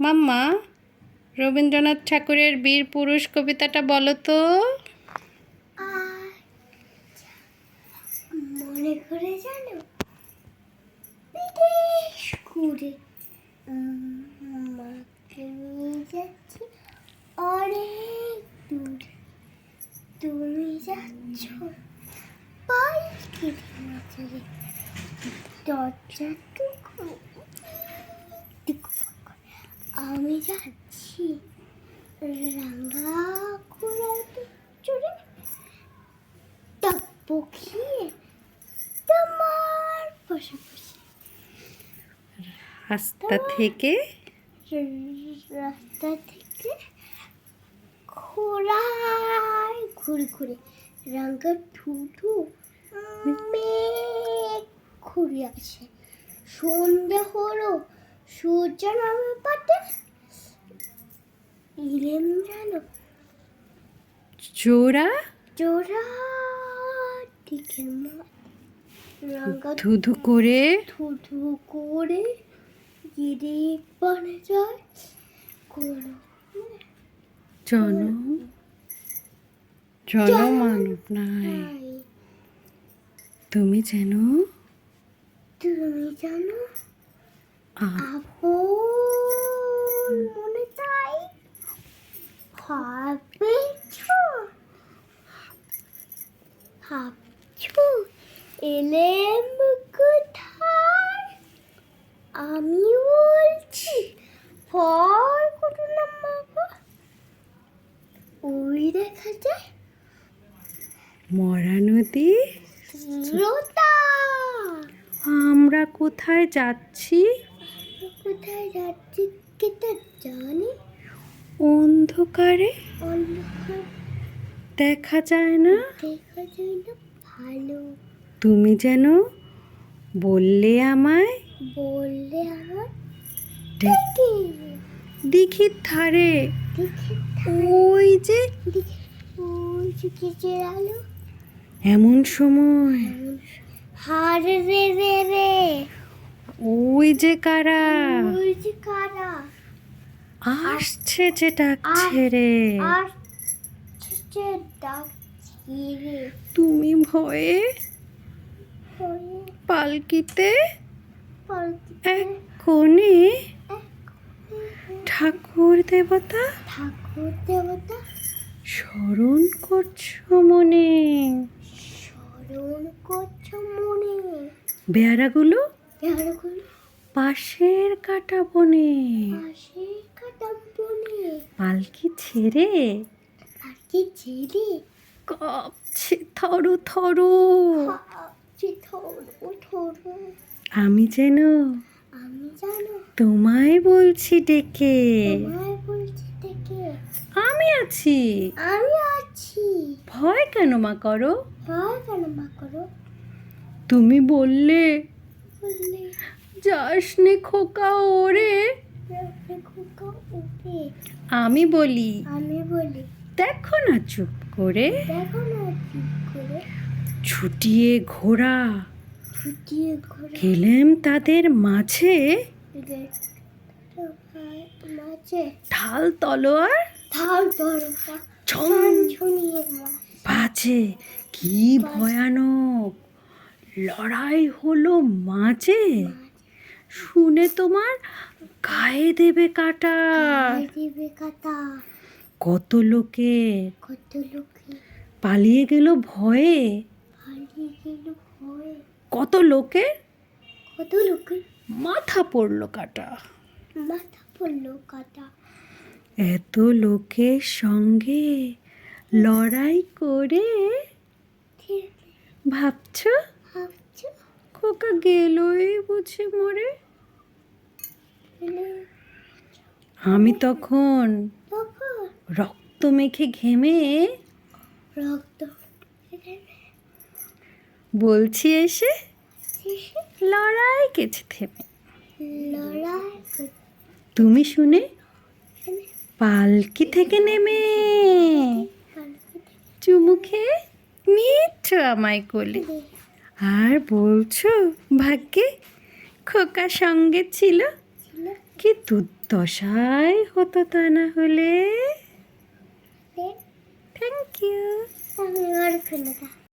মাম্মা, রবীন্দ্রনাথ ঠাকুরের বীর পুরুষ কবিতাটা বলো তো। মনে করে জানো, বিদেশ ঘুরে মাকে নিয়ে যাচ্ছি অনেক দূরে, তুমি যাচ্ছ পালকির মাঝে, দরজাটুকু আমি যাচ্ছি রাঙা ঘোড়াতে চড়ে, টাপ্পো খেয়ে তোমার পাশাপাশি। রাস্তা থেকে ঘোড়ায় ঘুরে ঘুরে রাঙা ঠুঠু মেঘ ঘুরে আসে, সন্ধ্যে হলো সূর্য নামে পাটে, ইলেম জানো জোড়া জোড়া দিকে ধুধু করে ধুধু করে গিরি পানে যায় কোনো জনমানব নাই। তুমি যেন আপন মনে তাই ভাবছো এলেম কোথায়, আমি বলছি ভয় করো না বাবা, ওই দেখা যায় মরা নদী। রোতা। আমরা কোথায় যাচ্ছি কোথায় যাচ্ছি কেটে জানি, অন্ধকারে অন্ধকার দেখা যায় না। দেখা যায় না ভালো, তুমি যেন বললে আমার দেখি দিঘির ধারে দেখি ওই যে কিসের আলো, এমন সময় হারে রে রে রে, ওই যে কারা ওই যে কারা আসছে যে ডাকছে রে। আসছে ডাকছি রে, তুমি ভয়ে পালকিতে এক কোণে ঠাকুর দেবতা স্মরণ করছো মনে। বেয়ারাগুলো পাশের কাটা বনে পালকি ছেড়ে কাঁপছে থরো থরো। আমি যেন তোমায় বলছি ডেকে, আমি আছি ভয় কেন মা করো। তুমি বললে যাসনে খোকা ওরে, আমি বলি দেখো না চুপ করে। ছুটিয়ে ঘোড়া গেলেম তাদের মাঝে, ঢাল তলোয়ার বাজে, কি ভয়ানক লড়াই হলো মাঝে। শুনে তোমার গায়ে দেবে কাটা। কত লোকে পালিয়ে গেল ভয়ে, কত লোকে মাথা পড়লো কাটা। এত লোকের সঙ্গে লড়াই করে ভাবছো খোকা গেলই বুঝি মরে। আমি তখন রক্ত মেখে ঘেমে বলছি এসে লড়াই গেছে থেমে। তুমি শুনে পালকি থেকে নেমে চুমু খেয়ে নিচ্ছ আমায় কোলে, আর বলছো ভাগ্যে খোকা সঙ্গে ছিল, কি দুর্দশায় হতো তা না হলে। Thank you. আমি আর খুলে দাও।